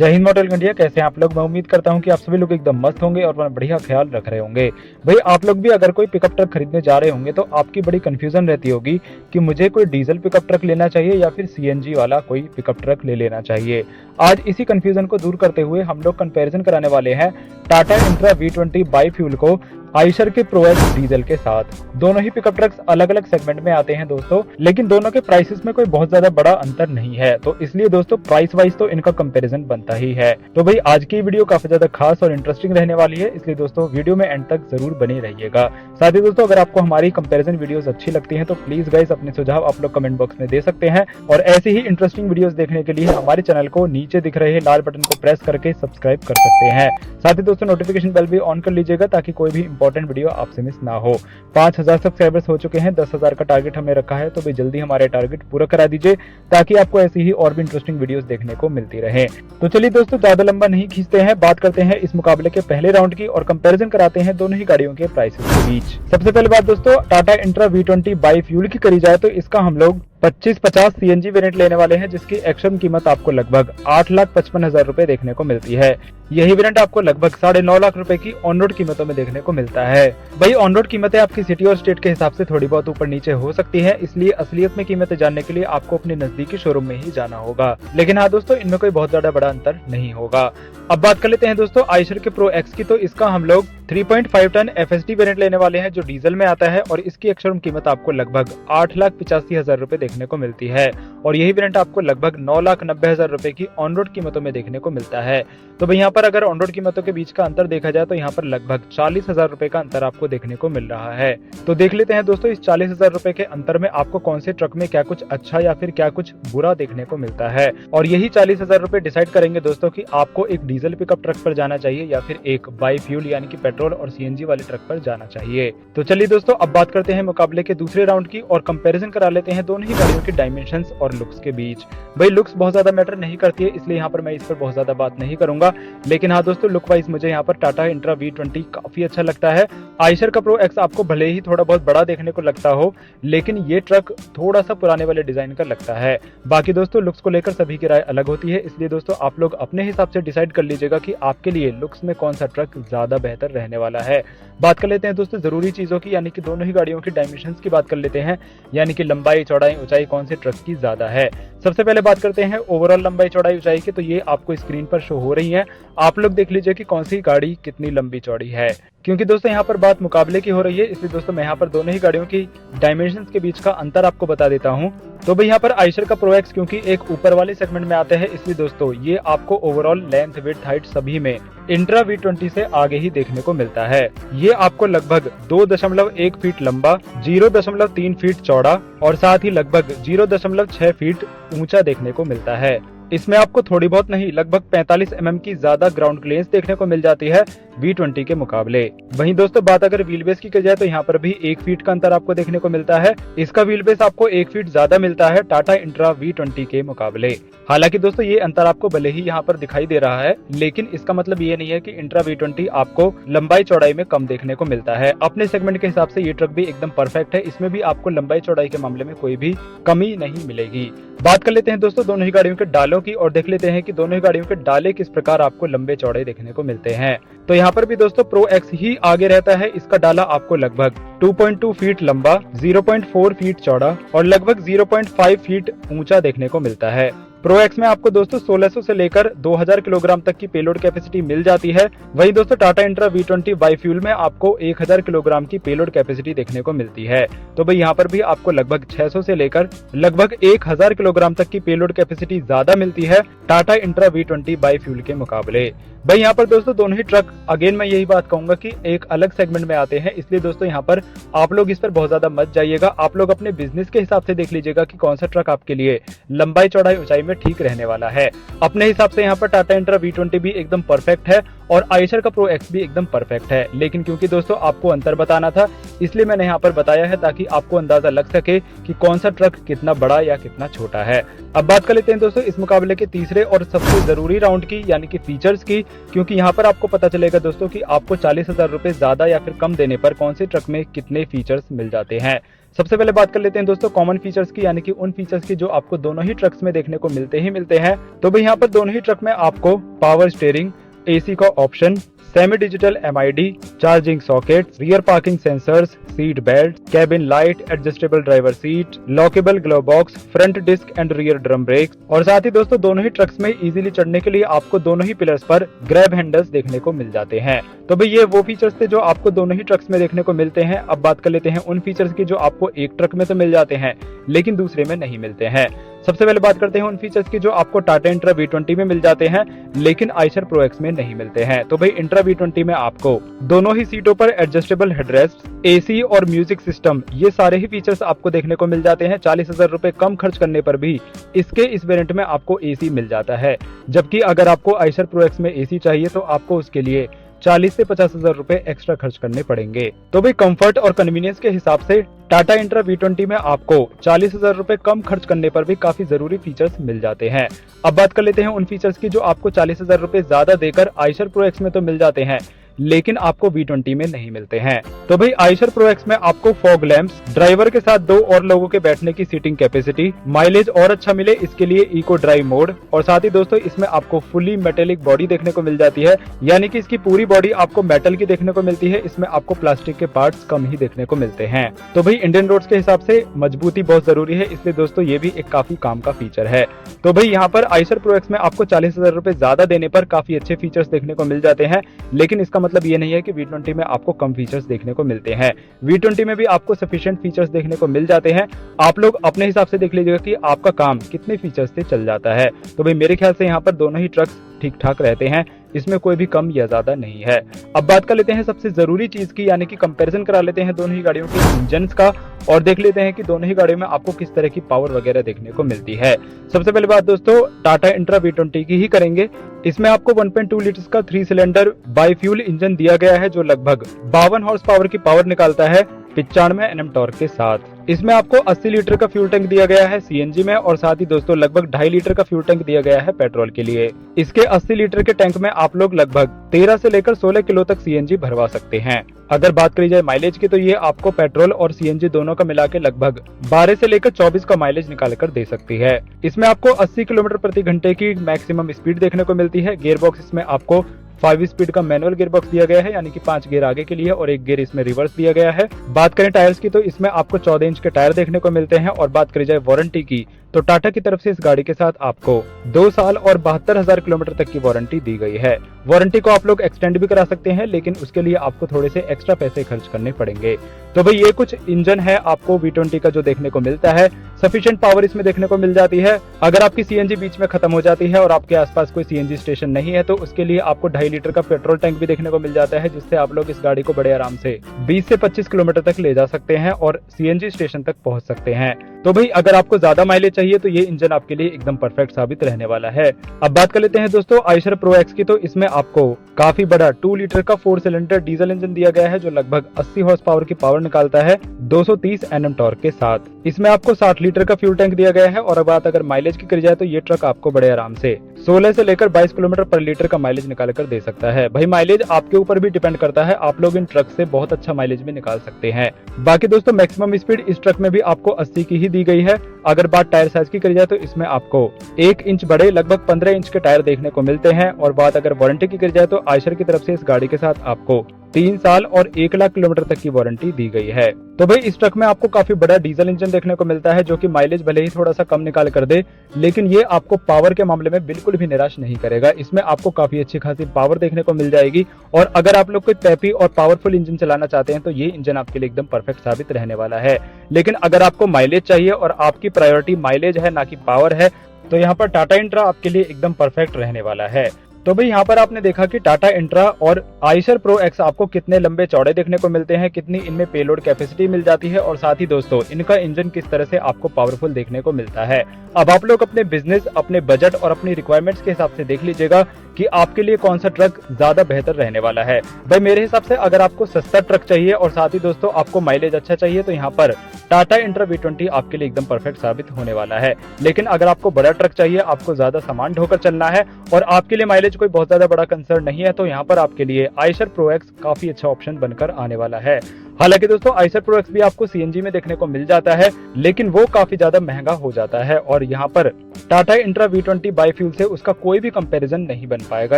जय Hind motor India. कैसे हैं आप लोग? मैं उम्मीद करता हूं कि आप सभी लोग एकदम मस्त होंगे और अपना बढ़िया ख्याल रख रहे होंगे। भाई आप लोग भी अगर कोई पिकअप ट्रक खरीदने जा रहे होंगे तो आपकी बड़ी कंफ्यूजन रहती होगी कि मुझे कोई डीजल पिकअप ट्रक लेना चाहिए या फिर सीएनजी वाला कोई पिकअप ट्रक ले लेना चाहिए। आज इसी कंफ्यूजन को दूर करते हुए हम लोग कंपैरिजन कराने वाले हैं Tata intra V20 by fuel को आइशर के प्रो एक्स डीजल के साथ। दोनों ही पिकअप ट्रक्स अलग अलग सेगमेंट में आते हैं दोस्तों, लेकिन दोनों के प्राइसेस में कोई बहुत ज्यादा बड़ा अंतर नहीं है, तो इसलिए दोस्तों प्राइस वाइज तो इनका कंपैरिजन बनता ही है। तो भाई आज की वीडियो काफी ज्यादा खास और इंटरेस्टिंग रहने वाली है, इसलिए दोस्तों वीडियो में एंड तक जरूर बने रहिएगा। साथ ही दोस्तों अगर आपको हमारी कंपैरिजन वीडियोस अच्छी लगती हैं तो प्लीज गाइस अपने सुझाव आप लोग कमेंट बॉक्स में दे सकते हैं, और ऐसे ही इंटरेस्टिंग वीडियोस देखने के लिए हमारे चैनल को नीचे दिख रहे लाल बटन को प्रेस करके सब्सक्राइब कर सकते हैं। साथ ही दोस्तों नोटिफिकेशन बेल भी ऑन कर लीजिएगा ताकि कोई भी इंपॉर्टेंट वीडियो आपसे मिस ना हो। 5000 सब्सक्राइबर्स हो चुके हैं, 10,000 का टारगेट हमने रखा है, तो भी जल्दी हमारे टारगेट पूरा करा दीजिए ताकि आपको ऐसी ही और भी इंटरेस्टिंग वीडियोस देखने को मिलती रहे। तो चलिए दोस्तों ज्यादा लंबा नहीं खींचते हैं, बात करते हैं इस मुकाबले के पहले राउंड की और कंपैरिजन कराते हैं दोनों ही गाड़ियों के प्राइसेस के बीच। सबसे पहले बात दोस्तों Tata intra V20 by fuel की करी जाए तो इसका हम लोग 2550 सीएनजी वेरिएंट लेने वाले हैं, जिसकी एक्शन कीमत आपको लगभग 8,55,000 रुपए देखने को मिलती है। यही वेरिएंट आपको लगभग 9.5 लाख रुपए की ऑन रोड कीमतों में देखने को मिलता है। भाई ऑन रोड कीमतें आपकी सिटी और स्टेट के हिसाब से थोड़ी बहुत ऊपर नीचे हो सकती है, इसलिए असलियत में कीमतें जानने के लिए आपको अपने नजदीकी शोरूम में ही जाना होगा। लेकिन हाँ दोस्तों इनमें कोई बहुत ज्यादा बड़ा अंतर नहीं होगा। अब बात कर लेते हैं दोस्तों आइशर के प्रो एक्स की, तो इसका हम लोग 3.5 टन FSD वेरिएंट लेने वाले हैं जो डीजल में आता है, और इसकी एक्स-शोरूम कीमत आपको लगभग 8,85,000 रुपए देखने को मिलती है, और यही वेरिएंट आपको लगभग 9,90,000 रुपए की ऑन रोड कीमतों में देखने को मिलता है। तो भाई यहाँ पर अगर ऑन रोड कीमतों के बीच का अंतर देखा जाए तो यहाँ पर लगभग 40,000 रुपए का अंतर आपको देखने को मिल रहा है। तो देख लेते हैं दोस्तों इस 40,000 रुपए के अंतर में आपको कौन से ट्रक में क्या कुछ अच्छा या फिर क्या कुछ बुरा देखने को मिलता है, और यही 40,000 रुपए डिसाइड करेंगे दोस्तों कि आपको एक डीजल पिकअप ट्रक पर जाना चाहिए या फिर एक बाई फ्यूल यानी कि पेट्रोल और सीएनजी वाले ट्रक पर जाना चाहिए। तो चलिए दोस्तों अब बात करते हैं मुकाबले के दूसरे राउंड की और कंपैरिजन करा लेते हैं दोनों ही गाड़ियों के डायमेंशंस और लुक्स के बीच। भाई लुक्स बहुत ज्यादा मैटर नहीं करती है, इसलिए यहाँ पर मैं इस पर बहुत ज्यादा बात नहीं करूंगा, लेकिन हाँ दोस्तों लुक वाइज मुझे यहाँ पर टाटा इंट्रा V20 काफी अच्छा लगता है। आइशर का प्रो एक्स आपको भले ही थोड़ा बहुत बड़ा देखने को लगता हो, लेकिन ये ट्रक थोड़ा सा पुराने वाले डिजाइन का लगता है। बाकी दोस्तों लुक्स को लेकर सभी की राय अलग होती है, इसलिए दोस्तों आप लोग अपने हिसाब से डिसाइड कर लीजिएगा कि आपके लिए लुक्स में कौन सा ट्रक ज्यादा बेहतर रहने वाला है। बात कर लेते हैं दोस्तों जरूरी चीजों की, यानी कि दोनों ही गाड़ियों की डायमेंशंस की बात कर लेते हैं, यानी कि लंबाई चौड़ाई ऊंचाई कौन से ट्रक की ज्यादा है। सबसे पहले बात करते हैं ओवरऑल लंबाई चौड़ाई ऊंचाई की, तो ये आपको स्क्रीन पर शो हो रही है। आप लोग देख लीजिए कि कौन सी गाड़ी कितनी लंबी चौड़ी है, क्योंकि दोस्तों यहाँ पर बात मुकाबले की हो रही है, इसलिए दोस्तों मैं यहाँ पर दोनों ही गाड़ियों की डायमेंशंस के बीच का अंतर आपको बता देता हूँ। तो भाई यहाँ पर आइशर का प्रो एक्स क्योंकि एक ऊपर वाले सेगमेंट में आता है, इसलिए दोस्तों ये आपको ओवरऑल लेंथ विड्थ हाइट सभी में इंट्रा V20 से आगे ही देखने को मिलता है। ये आपको लगभग 2.1 फीट लंबा, 0.3 फीट चौड़ा और साथ ही लगभग 0.6 फीट ऊंचा देखने को मिलता है। इसमें आपको थोड़ी बहुत नहीं लगभग 45 mm की ज्यादा ग्राउंड क्लियरेंस देखने को मिल जाती है V20 के मुकाबले। वहीं दोस्तों बात अगर व्हील बेस की की जाए तो यहाँ पर भी 1 फीट का अंतर आपको देखने को मिलता है। इसका व्हील बेस आपको 1 फीट ज्यादा मिलता है टाटा इंट्रा V20 के मुकाबले। हालांकि दोस्तों ये अंतर आपको भले ही यहाँ पर दिखाई दे रहा है, लेकिन इसका मतलब ये नहीं है कि इंट्रा V20 आपको लंबाई चौड़ाई में कम देखने को मिलता है। अपने सेगमेंट के हिसाब से ये ट्रक भी एकदम परफेक्ट है, इसमें भी आपको लंबाई चौड़ाई के मामले में कोई भी कमी नहीं मिलेगी। बात कर लेते हैं दोस्तों दोनों ही गाड़ियों के डालों की और देख लेते हैं कि दोनों ही गाड़ियों के डाले किस प्रकार आपको लंबे चौड़े देखने को मिलते हैं। तो यहाँ पर भी दोस्तों प्रो एक्स ही आगे रहता है। इसका डाला आपको लगभग 2.2 फीट लंबा, 0.4 फीट चौड़ा और लगभग 0.5 फीट ऊंचा देखने को मिलता है। प्रो एक्स में आपको दोस्तों 1600 से लेकर 2000 किलोग्राम तक की पेलोड कैपेसिटी मिल जाती है। वहीं दोस्तों Tata intra V20 by fuel में आपको 1000 किलोग्राम की पेलोड कैपेसिटी देखने को मिलती है। तो भाई यहाँ पर भी आपको लगभग 600 से लेकर लगभग 1000 किलोग्राम तक की पेलोड कैपेसिटी ज्यादा मिलती है Tata intra V20 by fuel के मुकाबले। भाई यहाँ पर दोस्तों दोनों ही ट्रक अगेन मैं यही बात कहूंगा कि एक अलग सेगमेंट में आते हैं, इसलिए दोस्तों यहाँ पर आप लोग इस पर बहुत ज्यादा मत जाइएगा। आप लोग अपने बिजनेस के हिसाब से देख लीजिएगा कि कौन सा ट्रक आपके लिए लंबाई चौड़ाई ऊंचाई में ठीक रहने वाला है। अपने हिसाब से यहाँ पर टाटा इंट्रा V20 भी एकदम परफेक्ट है और आइशर का प्रो एक्स भी एकदम परफेक्ट है, लेकिन क्योंकि दोस्तों आपको अंतर बताना था इसलिए मैंने यहाँ पर बताया है ताकि आपको अंदाजा लग सके कि कौन सा ट्रक कितना बड़ा या कितना छोटा है। अब बात कर लेते हैं दोस्तों इस मुकाबले के तीसरे और सबसे जरूरी राउंड की, यानी कि फीचर्स की, क्योंकि यहाँ पर आपको पता चलेगा दोस्तों कि आपको 40,000 रुपए ज्यादा या फिर कम देने पर कौन से ट्रक में कितने फीचर्स मिल जाते हैं। सबसे पहले बात कर लेते हैं दोस्तों कॉमन फीचर्स की, यानी कि उन फीचर्स की जो आपको दोनों ही ट्रक्स में देखने को मिलते हैं। तो भाई यहाँ पर दोनों ही ट्रक में आपको पावर स्टीयरिंग, एसी का option, semi digital MID, charging socket, rear parking sensors, seat belt, cabin light, adjustable driver seat, lockable glove box, front disc and rear drum brakes, और साथ ही दोस्तों दोनों ही ट्रक्स में इजीली चढ़ने के लिए आपको दोनों ही पिलर्स पर ग्रैब हैंडल्स देखने को मिल जाते हैं। तो भाई ये वो फीचर्स थे जो आपको दोनों ही ट्रक्स में देखने को मिलते हैं। अब बात कर लेते हैं उन फीचर्स की जो आपको एक ट्रक में तो मिल जाते हैं लेकिन दूसरे में नहीं मिलते हैं। सबसे पहले बात करते हैं उन फीचर्स की जो आपको टाटा इंट्रा V20 में मिल जाते हैं लेकिन आयशर प्रो एक्स में नहीं मिलते हैं। तो भाई इंट्रा V20 में आपको दोनों ही सीटों पर एडजस्टेबल हेडरेस्ट, एसी और म्यूजिक सिस्टम, ये सारे ही फीचर्स आपको देखने को मिल जाते हैं। 40,000 रुपए कम खर्च करने पर भी इसके इस वेरिएंट में आपको एसी मिल जाता है, जबकि अगर आपको आयशर प्रो एक्स में एसी चाहिए तो आपको उसके लिए 40 से 50,000 रुपए एक्स्ट्रा खर्च करने पड़ेंगे। तो भाई कंफर्ट और कन्वीनियंस के हिसाब से टाटा इंट्रा V20 में आपको 40,000 रुपए कम खर्च करने पर भी काफी जरूरी फीचर्स मिल जाते हैं। अब बात कर लेते हैं उन फीचर्स की जो आपको 40,000 रुपए ज्यादा देकर आयशर प्रो एक्स में तो मिल जाते हैं लेकिन आपको V20 में नहीं मिलते हैं। तो भाई आयशर प्रो एक्स में आपको फॉग लैंप्स, ड्राइवर के साथ 2 और लोगों के बैठने की सीटिंग कैपेसिटी, माइलेज और अच्छा मिले इसके लिए इको ड्राइव मोड, और साथ ही दोस्तों इसमें आपको फुली मेटेलिक बॉडी देखने को मिल जाती है, यानी कि इसकी पूरी बॉडी आपको मेटल की देखने को मिलती है। इसमें आपको प्लास्टिक के पार्ट्स कम ही देखने को मिलते हैं। तो भाई इंडियन रोड्स के हिसाब से मजबूती बहुत जरूरी है, इसलिए दोस्तों ये भी एक काफी काम का फीचर है। तो भाई यहाँ पर आयशर प्रो एक्स में आपको 40,000 रुपए ज्यादा देने पर काफी अच्छे फीचर्स देखने को मिल जाते हैं, लेकिन इसका मतलब ये नहीं है कि V20 में आपको कम फीचर्स देखने को मिलते हैं। V20 में भी आपको सफिशिएंट फीचर्स देखने को मिल जाते हैं। आप लोग अपने हिसाब से देख लीजिएगा कि आपका काम कितने फीचर्स से चल जाता है। तो भाई मेरे ख्याल से यहाँ पर दोनों ही ट्रक्स ठीक ठाक रहते हैं, इसमें कोई भी कम या ज्यादा नहीं है। अब बात कर लेते हैं सबसे जरूरी चीज की, यानी कि कंपैरिजन करा लेते हैं दोनों ही गाड़ियों के इंजन्स का और देख लेते हैं कि दोनों ही गाड़ियों में आपको किस तरह की पावर वगैरह देखने को मिलती है। सबसे पहले बात दोस्तों टाटा इंट्रा V20 की ही करेंगे। इसमें आपको 1.2 लीटर का 3 सिलेंडर बाईफ्यूल इंजन दिया गया है जो लगभग 52 हॉर्स पावर की पावर निकालता है 95 Nm टॉर्क के साथ। इसमें आपको 80 लीटर का फ्यूल टैंक दिया गया है CNG में, और साथ ही दोस्तों लगभग 2.5 लीटर का फ्यूल टैंक दिया गया है पेट्रोल के लिए। इसके 80 लीटर के टैंक में आप लोग लगभग 13 से लेकर 16 किलो तक CNG भरवा सकते हैं। अगर बात करी जाए माइलेज की तो ये आपको पेट्रोल और CNG दोनों का मिला के लगभग 12 से लेकर 24 का माइलेज निकाल कर दे सकती है। इसमें आपको 80 किलोमीटर प्रति घंटे की मैक्सिमम स्पीड देखने को मिलती है। गियर बॉक्स इसमें आपको 5 स्पीड का मैनुअल गियर बॉक्स दिया गया है, यानी कि 5 गियर आगे के लिए और 1 गियर इसमें रिवर्स दिया गया है। बात करें टायर्स की तो इसमें आपको 14 इंच के टायर देखने को मिलते हैं, और बात करी जाए वारंटी की तो टाटा की तरफ से इस गाड़ी के साथ आपको 2 साल और 72,000 किलोमीटर तक की वारंटी दी गई है। वारंटी को आप लोग एक्सटेंड भी करा सकते हैं, लेकिन उसके लिए आपको थोड़े से एक्स्ट्रा पैसे खर्च करने पड़ेंगे। तो भाई ये कुछ इंजन है आपको V20 का जो देखने को मिलता है। सफिशिएंट पावर इसमें देखने को मिल जाती है। अगर आपकी CNG बीच में खत्म हो जाती है और आपके आसपास कोई CNG स्टेशन नहीं है तो उसके लिए आपको 2.5 लीटर का पेट्रोल टैंक भी देखने को मिल जाता है, जिससे आप लोग इस गाड़ी को बड़े आराम से 20 से 25 किलोमीटर तक ले जा सकते हैं और CNG स्टेशन तक पहुंच सकते हैं। तो भाई अगर आपको ज्यादा माइलेज चाहिए तो ये इंजन आपके लिए एकदम परफेक्ट साबित रहने वाला है। अब बात कर लेते हैं दोस्तों आयशर प्रो एक्स की, तो इसमें आपको काफी बड़ा 2 लीटर का 4 सिलेंडर डीजल इंजन दिया गया है जो लगभग 80 हॉर्स पावर की पावर निकालता है 230 Nm टॉर्क के साथ। इसमें आपको 60 लीटर का फ्यूल टैंक दिया गया है, और अब बात अगर माइलेज की करी जाए तो ये ट्रक आपको बड़े आराम से 16 से लेकर 22 किलोमीटर पर लीटर का माइलेज निकाल कर दे सकता है। भाई माइलेज आपके ऊपर भी डिपेंड करता है, आप लोग इन ट्रक से बहुत अच्छा माइलेज भी निकाल सकते हैं। बाकी दोस्तों मैक्सिमम स्पीड इस ट्रक में भी आपको 80 की ही दी गई है। अगर बात टायर साइज की करी जाए तो इसमें आपको 1 इंच बड़े लगभग 15 इंच के टायर देखने को मिलते हैं, और बात अगर वारंटी की करी जाए तो आयशर की तरफ से इस गाड़ी के साथ आपको 3 साल और 1 लाख किलोमीटर तक की वारंटी दी गई है। तो भाई इस ट्रक में आपको काफी बड़ा डीजल इंजन देखने को मिलता है जो कि माइलेज भले ही थोड़ा सा कम निकाल कर दे, लेकिन ये आपको पावर के मामले में बिल्कुल भी निराश नहीं करेगा। इसमें आपको काफी अच्छी खासी पावर देखने को मिल जाएगी, और अगर आप लोग कोई पेपी और पावरफुल इंजन चलाना चाहते हैं तो ये इंजन आपके लिए एकदम परफेक्ट साबित रहने वाला है। लेकिन अगर आपको माइलेज चाहिए और आपकी प्रायोरिटी माइलेज है ना कि पावर है, तो यहाँ पर टाटा इंट्रा आपके लिए एकदम परफेक्ट रहने वाला है। तो भाई यहाँ पर आपने देखा कि टाटा इंट्रा और आयशर प्रो एक्स आपको कितने लंबे चौड़े देखने को मिलते हैं, कितनी इनमें पेलोड कैपेसिटी मिल जाती है, और साथ ही दोस्तों इनका इंजन किस तरह से आपको पावरफुल देखने को मिलता है। अब आप लोग अपने बिजनेस, अपने बजट और अपनी रिक्वायरमेंट्स के हिसाब से देख लीजिएगा कि आपके लिए कौन सा ट्रक ज्यादा बेहतर रहने वाला है। भाई मेरे हिसाब से अगर आपको सस्ता ट्रक चाहिए और साथ ही दोस्तों आपको माइलेज अच्छा चाहिए तो यहाँ पर टाटा इंट्रा V20 आपके लिए एकदम परफेक्ट साबित होने वाला है। लेकिन अगर आपको बड़ा ट्रक चाहिए, आपको ज्यादा सामान ढोकर चलना है और आपके लिए माइलेज कोई बहुत ज्यादा बड़ा कंसर्न नहीं है, तो यहाँ पर आपके लिए आयशर प्रो एक्स काफी अच्छा ऑप्शन बनकर आने वाला है। हालांकि दोस्तों आइसर प्रो एक्स भी आपको सीएनजी में देखने को मिल जाता है, लेकिन वो काफी ज्यादा महंगा हो जाता है और यहाँ पर टाटा इंट्रा V20 बाईफ्यूल से उसका कोई भी कंपैरिजन नहीं बन पाएगा।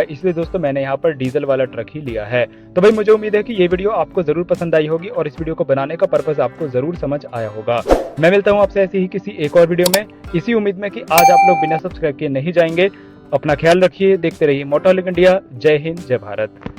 इसलिए दोस्तों मैंने यहाँ पर डीजल वाला ट्रक ही लिया है। तो भाई मुझे उम्मीद है कि ये वीडियो आपको जरूर पसंद आई होगी और इस वीडियो को बनाने का पर्पस आपको जरूर समझ आया होगा। मैं मिलता हूँ आपसे ऐसी ही किसी एक और वीडियो में, इसी उम्मीद में कि आज आप लोग बिना सब्सक्राइब किए नहीं जाएंगे। अपना ख्याल रखिए, देखते रहिए मोटोहॉलिक इंडिया। जय हिंद, जय भारत।